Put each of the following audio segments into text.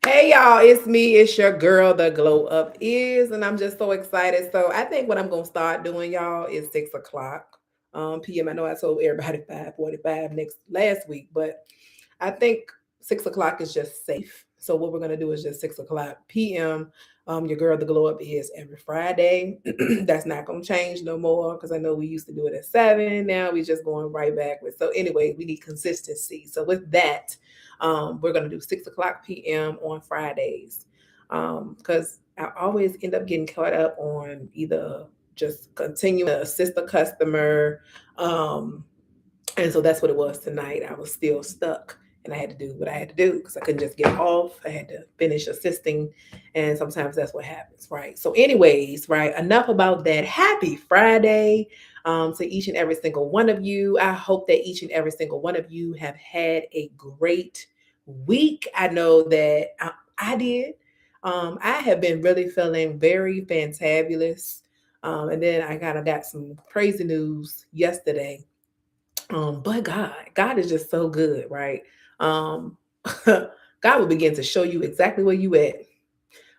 Hey y'all, it's me. It's your girl, the glow up is, and I'm just so excited. So I think what I'm gonna start doing, y'all, is 6 o'clock p.m. I know I told everybody 5:45 next last week, but I think 6 o'clock is just safe. So what we're gonna do is just 6 o'clock p.m. Your girl, the glow up is every Friday. That's not gonna change no more because I know we used to do it at 7. Now we just going right backwards. So anyway, we need consistency. So with that. We're going to do 6 o'clock p.m. on Fridays because I always end up getting caught up on either just continuing to assist the customer. Um, and so that's what it was tonight. I was still stuck and I had to do what I had to do because I couldn't just get off. I had to finish assisting. And sometimes that's what happens, right? So, anyways, right, enough about that. Happy Friday to each and every single one of you. I hope that each and every single one of you have had a great week. I know that I did. I have been really feeling very fantabulous. And then I kind of got some crazy news yesterday, but God is just so good, right? Um, God will begin to show you exactly where you at.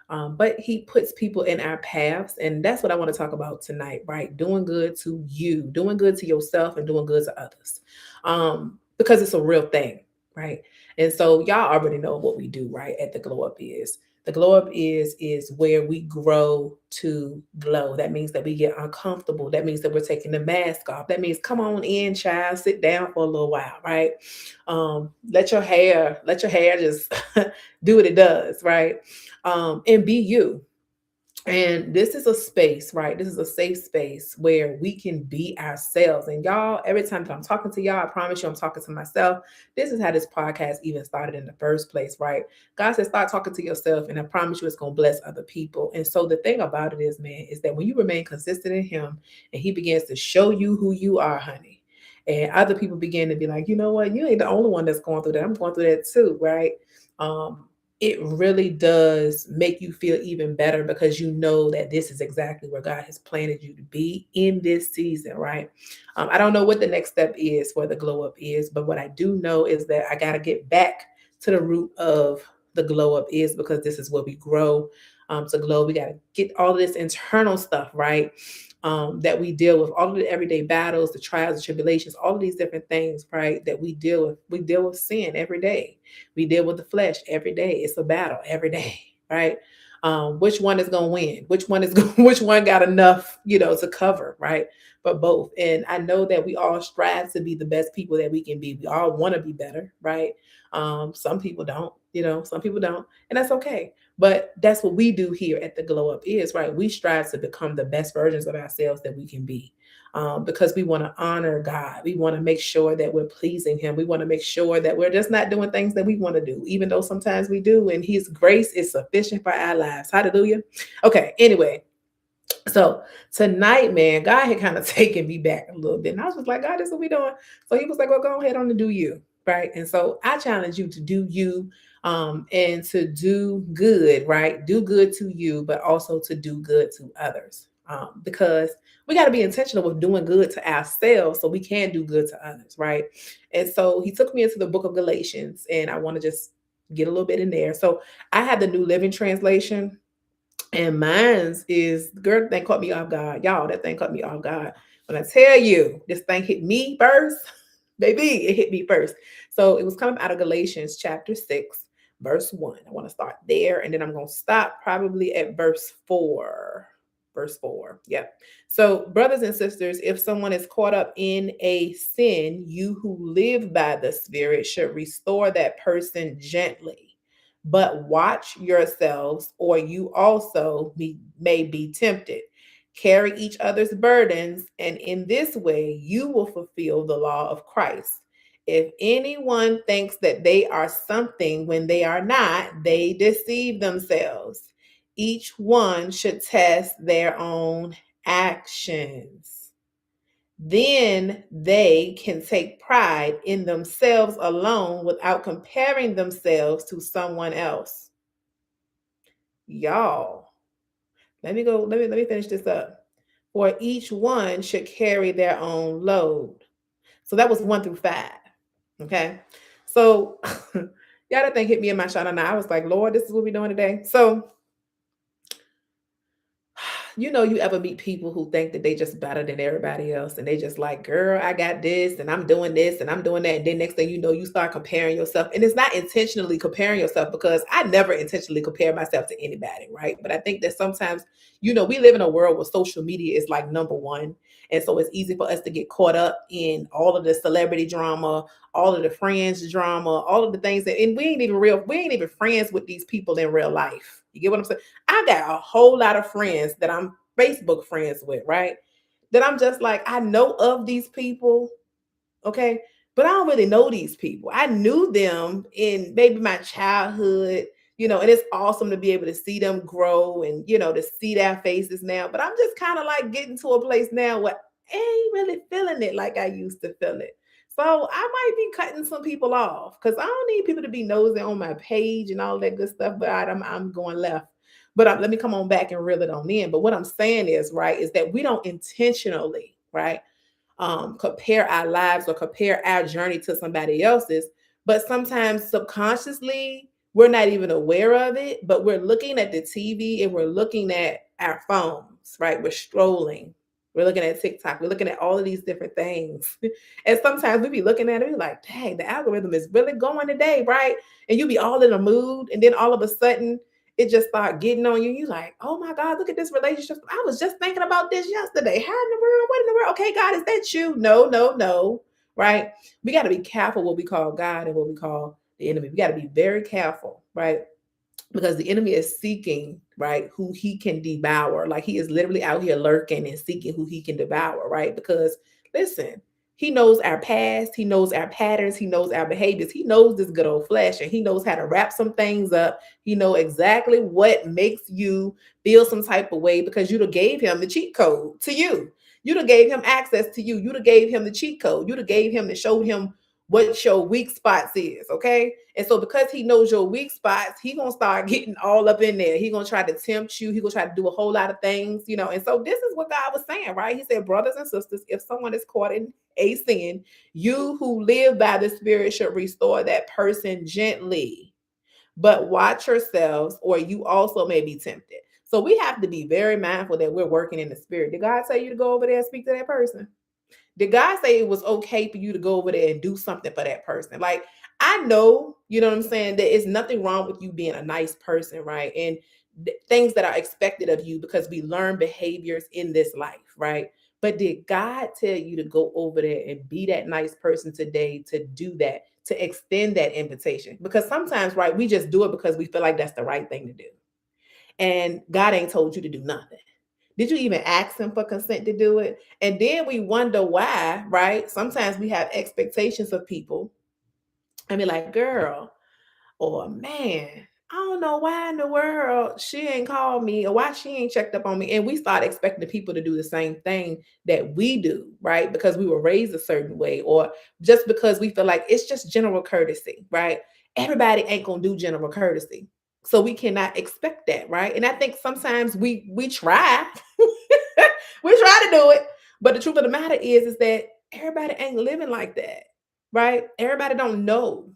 But He puts people in our paths, and that's what I want to talk about tonight, right? Doing good to you, doing good to yourself, and doing good to others, because it's a real thing, right? And so y'all already know what we do, right? At the Glow Up is. The glow up is where we grow to glow. That means that we get uncomfortable. That means that we're taking the mask off. That means come on in, child, sit down for a little while, right? Let your hair just do what it does, right? And be you. And this is a space, right? This is a safe space where we can be ourselves. And y'all, every time that I'm talking to y'all, I promise you I'm talking to myself. This is how this podcast even started in the first place, right? God said, start talking to yourself, and I promise you it's going to bless other people. And so the thing about it is, man, is that when you remain consistent in Him and He begins to show you who you are, honey, and other people begin to be like, you know what, you ain't the only one that's going through that. I'm going through that too, right? Um, it really does make you feel even better because you know that this is exactly where God has planted you to be in this season, right? I don't know what the next step is for the glow up is, but what I do know is that I got to get back to the root of the glow up is because this is where we grow to glow. We got to get all of this internal stuff, right? That we deal with, all of the everyday battles, the trials, the tribulations, all of these different things, right? That we deal with. We deal with sin every day. We deal with the flesh every day. It's a battle every day, right? Which one is gonna win? Which one is which one got enough, to cover, right? For both. And I know that we all strive to be the best people that we can be. We all want to be better, right? Some people don't, some people don't, and that's okay. But that's what we do here at the Glow Up is, right? We strive to become the best versions of ourselves that we can be. Because we want to honor God. We want to make sure that we're pleasing Him. We want to make sure that we're just not doing things that we want to do, even though sometimes we do. And His grace is sufficient for our lives. Hallelujah. Okay, anyway. So tonight, man, God had kind of taken me back a little bit. And I was just like, God, this is what we doing. So He was like, well, go ahead on and do you. Right. And so I challenge you to do you, and to do good, right? Do good to you, but also to do good to others. Because we got to be intentional with doing good to ourselves so we can do good to others, right? And so He took me into the book of Galatians, and I want to just get a little bit in there. So I have the New Living Translation, and mine's is, girl, that thing caught me off guard. Y'all, that thing caught me off guard. When I tell you this thing hit me first, baby, it hit me first. So it was coming out of Galatians chapter 6, verse 1. I want to start there, and then I'm going to stop probably at verse 4. Verse 4. Yep. So, brothers and sisters, if someone is caught up in a sin, you who live by the Spirit should restore that person gently. But watch yourselves, or you also may be tempted. Carry each other's burdens, and in this way you will fulfill the law of Christ. If anyone thinks that they are something when they are not, they deceive themselves. Each one should test their own actions. Then they can take pride in themselves alone without comparing themselves to someone else. Y'all, let me finish this up. For each one should carry their own load. So that was 1 through 5. Okay. So Yeah, that thing hit me in my shana. Now I was like, Lord, this is what we're doing today. So you ever meet people who think that they just better than everybody else and they just like, girl, I got this and I'm doing this and I'm doing that. And then next thing you know, you start comparing yourself. And it's not intentionally comparing yourself because I never intentionally compare myself to anybody, right? But I think that sometimes, we live in a world where social media is like number one. And so it's easy for us to get caught up in all of the celebrity drama, all of the friends drama, all of the things that, and we ain't even friends with these people in real life. You get what I'm saying? I got a whole lot of friends that I'm Facebook friends with, right? That I'm just like, I know of these people, okay? But I don't really know these people. I knew them in maybe my childhood, and it's awesome to be able to see them grow and, to see their faces now. But I'm just kind of like getting to a place now where I ain't really feeling it like I used to feel it. So I might be cutting some people off because I don't need people to be nosing on my page and all that good stuff. But I'm going left. But let me come on back and reel it on in. But what I'm saying is, right, is that we don't intentionally, right, compare our lives or compare our journey to somebody else's. But sometimes subconsciously, we're not even aware of it, but we're looking at the TV and we're looking at our phones, right? We're scrolling. We're looking at TikTok. We're looking at all of these different things. And sometimes we be looking at it, we're like, dang, the algorithm is really going today, right? And you be all in a mood. And then all of a sudden, it just start getting on you. You like, oh my God, look at this relationship. I was just thinking about this yesterday. How in the world? What in the world? Okay, God, is that you? No, no, no. Right? We got to be careful what we call God and what we call the enemy. We got to be very careful, right? Because the enemy is seeking, right, who he can devour. Like he is literally out here lurking and seeking who he can devour, right? Because listen, he knows our past, he knows our patterns, he knows our behaviors, he knows this good old flesh, and he knows how to wrap some things up. He know exactly what makes you feel some type of way because you'd have gave him the cheat code to you. You'd have gave him access to you. You'd have gave him the cheat code. You'd have gave him and showed him what your weak spots is, okay? And so because he knows your weak spots, he gonna start getting all up in there. He gonna try to tempt you. He gonna try to do a whole lot of things. And so this is what God was saying, right? He said, brothers and sisters, if someone is caught in a sin, you who live by the Spirit should restore that person gently. But watch yourselves, or you also may be tempted. So we have to be very mindful that we're working in the Spirit. Did God tell you to go over there and speak to that person? Did God say it was okay for you to go over there and do something for that person? Like, I know, you know what I'm saying, that it's nothing wrong with you being a nice person, right? And things that are expected of you because we learn behaviors in this life, right? But did God tell you to go over there and be that nice person today, to do that, to extend that invitation? Because sometimes, right, we just do it because we feel like that's the right thing to do. And God ain't told you to do nothing. Did you even ask him for consent to do it? And then we wonder why, right? Sometimes we have expectations of people and be like, girl, or man, I don't know why in the world she ain't called me or why she ain't checked up on me. And we start expecting people to do the same thing that we do, right? Because we were raised a certain way, or just because we feel like it's just general courtesy, right? Everybody ain't gonna do general courtesy. So we cannot expect that, right? And I think sometimes we try, we try to do it, but the truth of the matter is that everybody ain't living like that, right? Everybody don't know.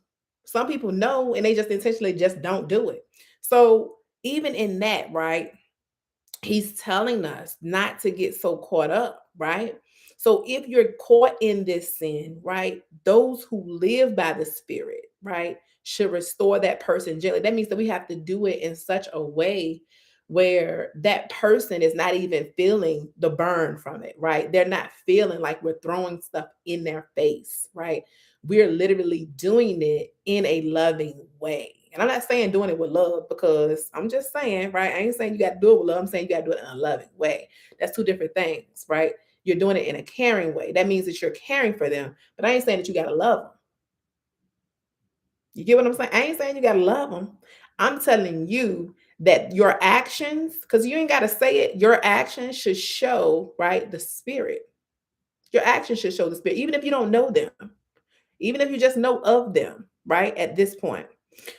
Some people know and they just intentionally just don't do it. So even in that, right? He's telling us not to get so caught up, right? So if you're caught in this sin, right, those who live by the Spirit, right, should restore that person gently. That means that we have to do it in such a way where that person is not even feeling the burn from it, right? They're not feeling like we're throwing stuff in their face, right? We're literally doing it in a loving way. And I'm not saying doing it with love because I'm just saying, right? I ain't saying you got to do it with love. I'm saying you got to do it in a loving way. That's two different things, right? You're doing it in a caring way. That means that you're caring for them. But I ain't saying that you got to love them. You get what I'm saying? I ain't saying you got to love them. I'm telling you that your actions, because you ain't got to say it, your actions should show, right, the Spirit. Your actions should show the Spirit, even if you don't know them, even if you just know of them, right, at this point.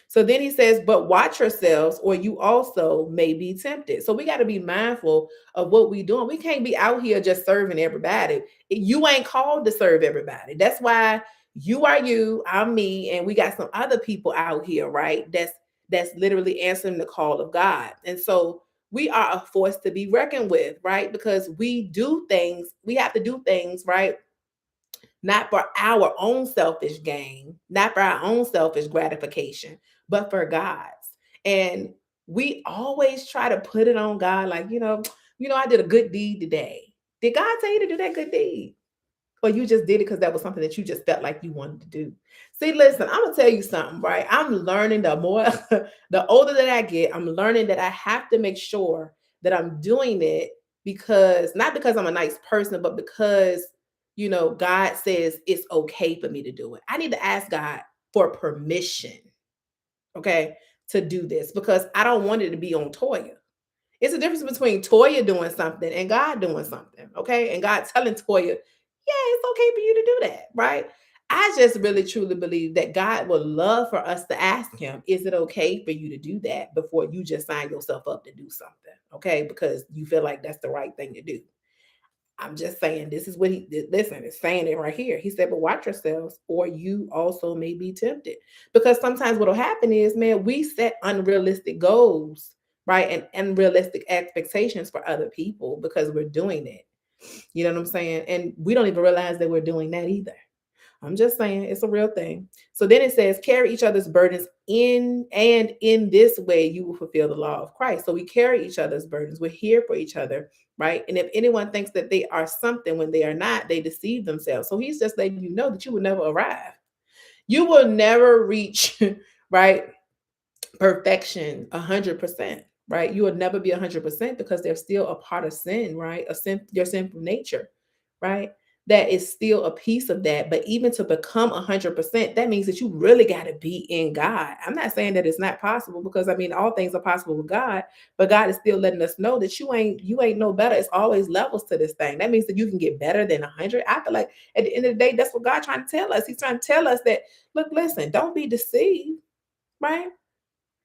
So then he says, but watch yourselves, or you also may be tempted. So we got to be mindful of what we're doing. We can't be out here just serving everybody. You ain't called to serve everybody. That's why You are you, I'm me, and we got some other people out here, right? That's literally answering the call of God. And so we are a force to be reckoned with, right? Because we have to do things, right? Not for our own selfish gain, not for our own selfish gratification, but for God's. And we always try to put it on God, like, I did a good deed today. Did God tell you to do that good deed? Or you just did it because that was something that you just felt like you wanted to do? See, listen, I'm gonna tell you something, right? I'm learning the more the older that I get, I'm learning that I have to make sure that I'm doing it because not because I'm a nice person, but because God says it's okay for me to do it. I need to ask God for permission, okay, to do this because I don't want it to be on Toya. It's a difference between Toya doing something and God doing something, okay? And God telling Toya, yeah, it's okay for you to do that, right? I just really truly believe that God would love for us to ask Him, is it okay for you to do that before you just sign yourself up to do something, okay? Because you feel like that's the right thing to do. I'm just saying, this is what listen, it's saying it right here. He said, but watch yourselves, or you also may be tempted. Because sometimes what will happen is, man, we set unrealistic goals, right? And unrealistic expectations for other people because we're doing it. You know what I'm saying? And we don't even realize that we're doing that either. I'm just saying it's a real thing. So then it says, carry each other's burdens in this way you will fulfill the law of Christ. So we carry each other's burdens. We're here for each other, right? And if anyone thinks that they are something when they are not, they deceive themselves. So he's just letting you know that you will never arrive. You will never reach, right? Perfection 100%, right? You will never be 100% because there's still a part of sin, right? Your sinful nature, right? That is still a piece of that. But even to become 100%, that means that you really got to be in God. I'm not saying that it's not possible because I mean all things are possible with God, but God is still letting us know that you ain't no better. It's always levels to this thing. That means that you can get better than 100. I feel like at the end of the day, that's what God trying to tell us. He's trying to tell us that, look, listen, don't be deceived, right?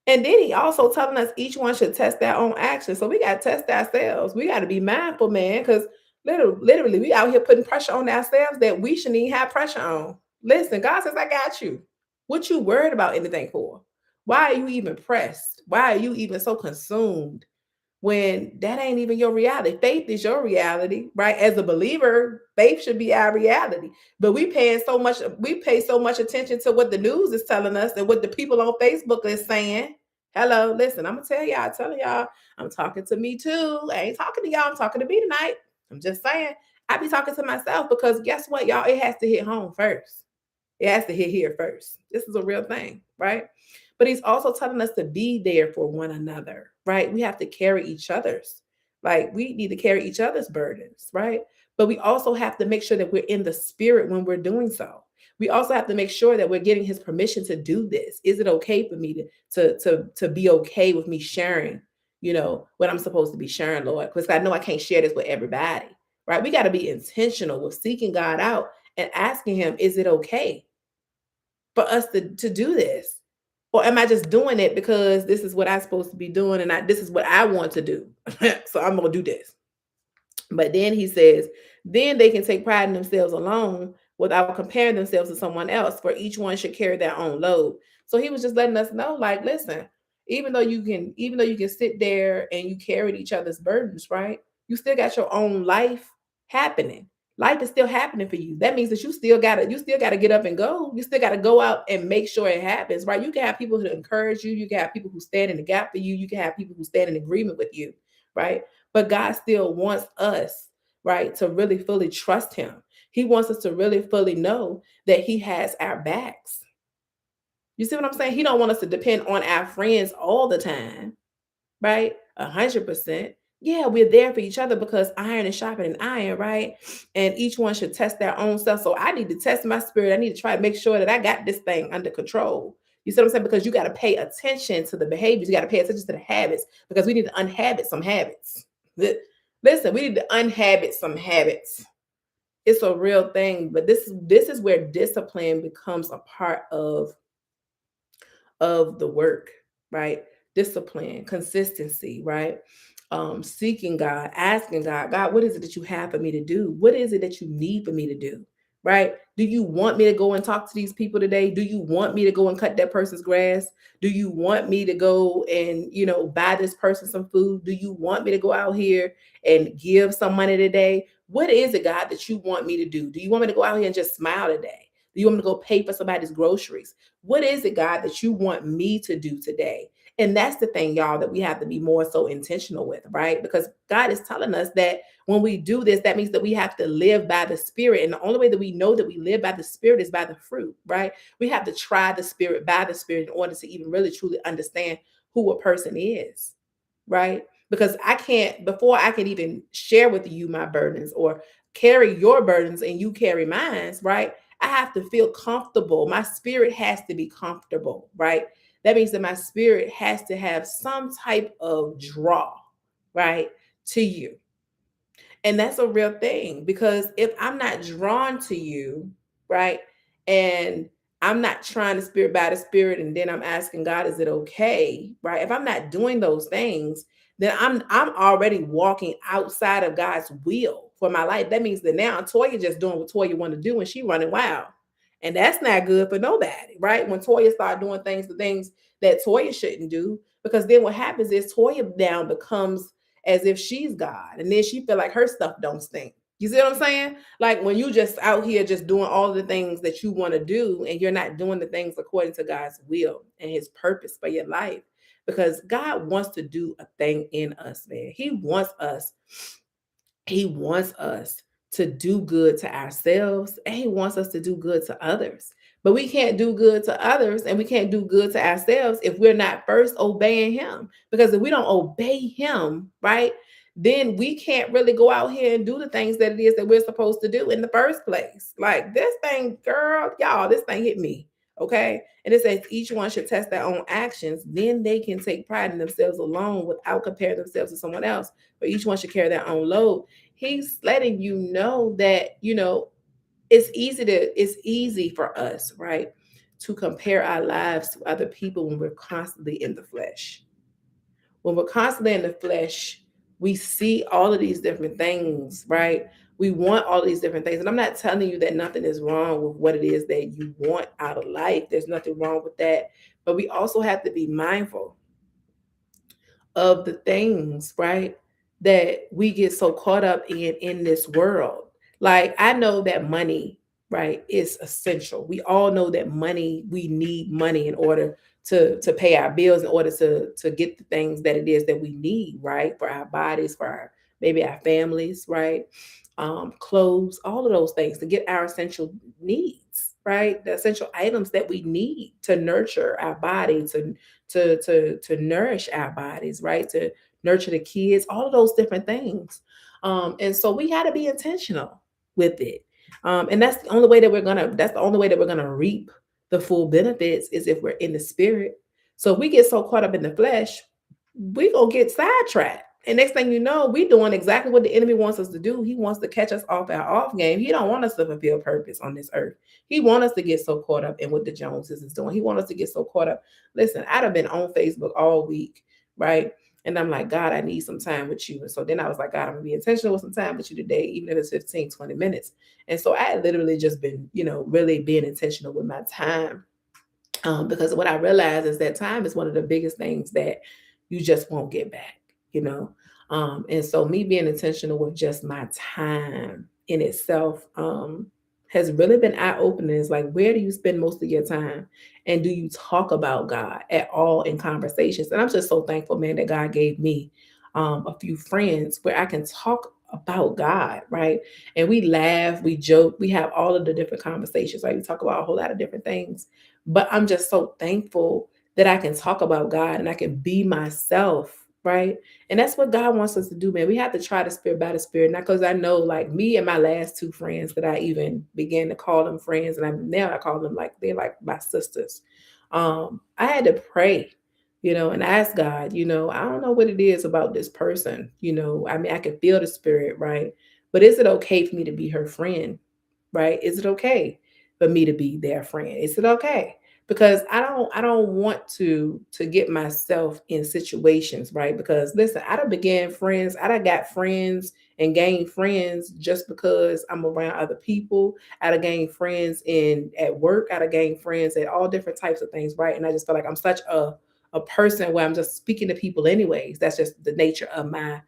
And then he also telling us each one should test their own actions. So we got to test ourselves. We got to be mindful, man, because literally, we out here putting pressure on ourselves that we shouldn't even have pressure on. Listen, God says, I got you. What you worried about anything for? Why are you even pressed? Why are you even so consumed when that ain't even your reality? Faith is your reality, right? As a believer, faith should be our reality. But we pay so much attention to what the news is telling us and what the people on Facebook is saying. Hello, listen, I'm gonna tell y'all, telling y'all, I'm talking to me too. I ain't talking to y'all, I'm talking to me tonight. I'm just saying, I be talking to myself because guess what, y'all? It has to hit home first. It has to hit here first. This is a real thing, right? But he's also telling us to be there for one another, right? We have to carry each other's, like we need to carry each other's burdens, right? But we also have to make sure that we're in the spirit when we're doing so. We also have to make sure that we're getting his permission to do this. Is it okay for me to be okay with me sharing, what I'm supposed to be sharing, Lord? Because I know I can't share this with everybody, right? We got to be intentional with seeking God out and asking him, is it okay for us to do this? Or am I just doing it because this is what I'm supposed to be doing and this is what I want to do? So I'm going to do this. But then he says, then they can take pride in themselves alone without comparing themselves to someone else, for each one should carry their own load. So he was just letting us know, like, listen, even though you can sit there and you carried each other's burdens, right? You still got your own life happening. Life is still happening for you. That means that you still gotta get up and go. You still gotta go out and make sure it happens, right? You can have people who encourage you, you can have people who stand in the gap for you, you can have people who stand in agreement with you, right? But God still wants us, right, to really fully trust him. He wants us to really fully know that he has our backs. You see what I'm saying? He don't want us to depend on our friends all the time, right? 100%. Yeah, we're there for each other because iron is sharpening iron, right? And each one should test their own self. So I need to test my spirit. I need to try to make sure that I got this thing under control. You see what I'm saying? Because you got to pay attention to the behaviors. You got to pay attention to the habits because we need to unhabit some habits. Listen, we need to unhabit some habits. It's a real thing, but this is where discipline becomes a part of the work, right? Discipline, consistency, right? Seeking God, asking God, God, what is it that you have for me to do? What is it that you need for me to do? right? Do you want me to go and talk to these people today? Do you want me to go and cut that person's grass? Do you want me to go and, buy this person some food? Do you want me to go out here and give some money today? What is it, God, that you want me to do? Do you want me to go out here and just smile today? Do you want me to go pay for somebody's groceries? What is it, God, that you want me to do today? And that's the thing, y'all, that we have to be more so intentional with, right? Because God is telling us that when we do this, that means that we have to live by the Spirit. And the only way that we know that we live by the Spirit is by the fruit, right? We have to try the Spirit by the Spirit in order to even really truly understand who a person is, right? Because before I can even share with you my burdens or carry your burdens and you carry mine, right? I have to feel comfortable. My spirit has to be comfortable, right? That means that my spirit has to have some type of draw, right, to you. And that's a real thing because if I'm not drawn to you, right, and I'm not trying to spirit by the spirit, and then I'm asking God, is it okay, right? If I'm not doing those things, then I'm already walking outside of God's will for my life. That means that now Toya just doing what Toya want to do, and she running wild, and that's not good for nobody, right? When Toya start doing the things that Toya shouldn't do, because then what happens is Toya now becomes as if she's God. And then she feel like her stuff don't stink. You see what I'm saying? Like when you just out here just doing all the things that you want to do and you're not doing the things according to God's will and his purpose for your life. Because God wants to do a thing in us, man. He wants us to do good to ourselves and he wants us to do good to others. But we can't do good to others and we can't do good to ourselves if we're not first obeying him. Because if we don't obey him, right, then we can't really go out here and do the things that it is that we're supposed to do in the first place. Like this thing, girl, y'all, this thing hit me. Okay. And it says each one should test their own actions. Then they can take pride in themselves alone without comparing themselves to someone else. But each one should carry their own load. He's letting you know that, it's easy for us, right, to compare our lives to other people when we're constantly in the flesh. When we're constantly in the flesh, we see all of these different things, right? We want all these different things. And I'm not telling you that nothing is wrong with what it is that you want out of life. There's nothing wrong with that. But we also have to be mindful of the things, right, that we get so caught up in this world. Like I know that money, right, is essential. We all know that we need money in order to pay our bills, in order to get the things that it is that we need, right, for our bodies, for our maybe our families, right, clothes, all of those things to get our essential needs, right, the essential items that we need to nurture our body, to nourish our bodies, right? To nurture the kids, all of those different things. And so we got to be intentional with it. And that's the only way that we're gonna reap the full benefits is if we're in the spirit. So if we get so caught up in the flesh, we gonna get sidetracked. And next thing you know, we doing exactly what the enemy wants us to do. He wants to catch us off our off game. He don't want us to fulfill purpose on this earth. He want us to get so caught up in what the Joneses is doing. He want us to get so caught up. Listen, I'd have been on Facebook all week, right? And I'm like, God, I need some time with you. And so then I was like, God, I'm gonna be intentional with some time with you today, even if it's 15, 20 minutes. And so I had literally just been, really being intentional with my time. Because what I realized is that time is one of the biggest things that you just won't get back, you know. And so me being intentional with just my time in itself has really been eye-opening. It's like, where do you spend most of your time? And do you talk about God at all in conversations? And I'm just so thankful, man, that God gave me a few friends where I can talk about God, right? And we laugh, we joke, we have all of the different conversations, right? We talk about a whole lot of different things. But I'm just so thankful that I can talk about God and I can be myself, right? And that's what God wants us to do, man. We have to try the spirit by the spirit. Not because I know, like me and my last two friends that I even began to call them friends, and I call them like they're like my sisters. I had to pray, and ask God, I don't know what it is about this person, I mean, I can feel the spirit, right? But is it okay for me to be her friend, right? Is it okay for me to be their friend? Is it okay? because I don't want to get myself in situations, right? Because listen, I done began friends, I done got friends and gained friends just because I'm around other people. I done gained friends in at work, I done gained friends at all different types of things, right? And I just feel like I'm such a person where I'm just speaking to people anyways. That's just the nature of my,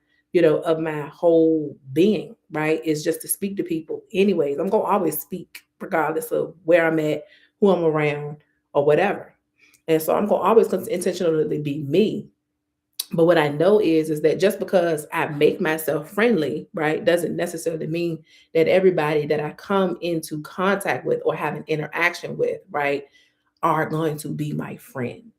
of my whole being, right? Is just to speak to people anyways. I'm gonna always speak regardless of where I'm at, who I'm around, or whatever. And so I'm gonna always intentionally be me. But what I know is that just because I make myself friendly, right, doesn't necessarily mean that everybody that I come into contact with or have an interaction with, right, are going to be my friend.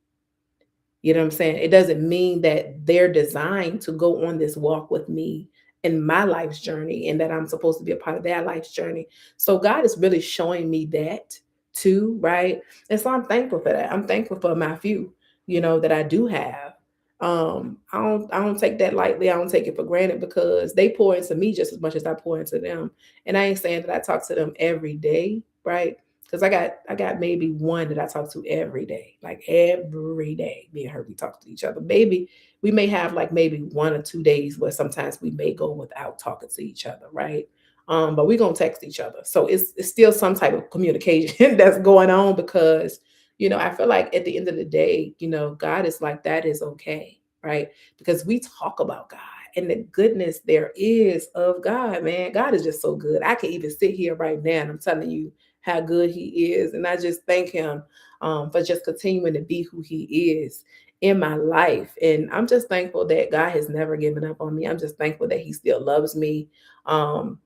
You know what I'm saying? It doesn't mean that they're designed to go on this walk with me in my life's journey and that I'm supposed to be a part of their life's journey. So God is really showing me that too, right? And so I'm thankful for that. I'm thankful for my few, that I do have. I don't take that lightly. I don't take it for granted because they pour into me just as much as I pour into them. And I ain't saying that I talk to them every day, right? Because I got maybe one that I talk to every day, like every day. Me and her, we talk to each other. Maybe we may have like maybe 1 or 2 days where sometimes we may go without talking to each other, right? But we gonna text each other. So it's still some type of communication that's going on because I feel like at the end of the day, God is like that is okay, right? Because we talk about God and the goodness there is of God, man. God is just so good. I can even sit here right now and I'm telling you how good he is. And I just thank him for just continuing to be who he is in my life. And I'm just thankful that God has never given up on me. I'm just thankful that he still loves me. Um,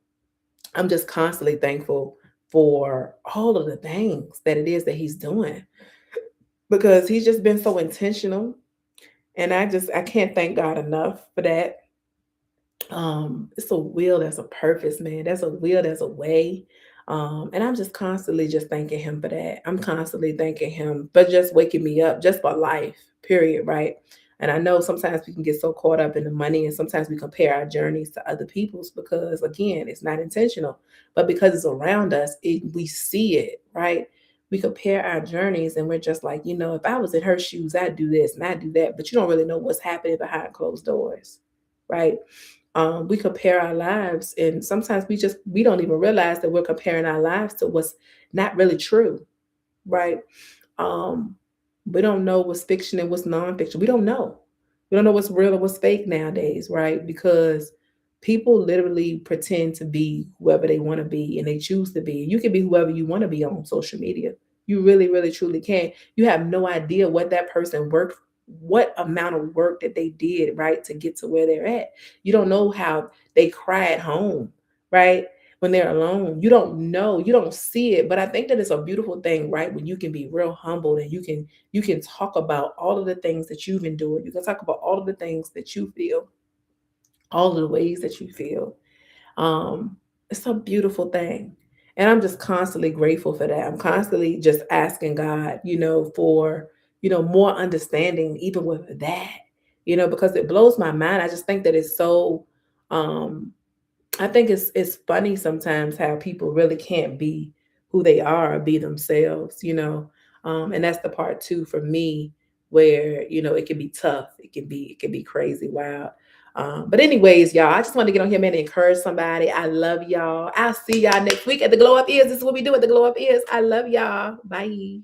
I'm just constantly thankful for all of the things that it is that he's doing because he's just been so intentional. And I can't thank God enough for that. It's a will, there's a purpose, man. There's a will, there's a way. And I'm just constantly just thanking him for that. I'm constantly thanking him for just waking me up just for life, period, right? And I know sometimes we can get so caught up in the money and sometimes we compare our journeys to other people's because again, it's not intentional. But because it's around us, we see it, right? We compare our journeys and we're just like, if I was in her shoes, I'd do this and I'd do that. But you don't really know what's happening behind closed doors, right? We compare our lives and sometimes we don't even realize that we're comparing our lives to what's not really true, right? um we don't know what's fiction and what's nonfiction. We don't know what's real and what's fake nowadays, right? Because people literally pretend to be whoever they want to be and they choose to be. You can be whoever you want to be on social media. You really, really, truly can. You have no idea what that person worked, what amount of work that they did, right, to get to where they're at. You don't know how they cry at home, right? When they're alone. You don't know, you don't see it. But I think that it's a beautiful thing, right? When you can be real humble and you can talk about all of the things that you've endured. You can talk about all of the things that you feel, all of the ways that you feel. It's a beautiful thing. And I'm just constantly grateful for that. I'm constantly just asking God, for, more understanding, even with that, because it blows my mind. I just think that it's so, um, I think it's funny sometimes how people really can't be who they are or be themselves, and that's the part too for me where it can be tough, it can be crazy, wild. But anyways, y'all, I just want to get on here, man, and encourage somebody. I love y'all. I'll see y'all next week at the Glow Up Ears. This is what we do at the Glow Up Ears. I love y'all. Bye.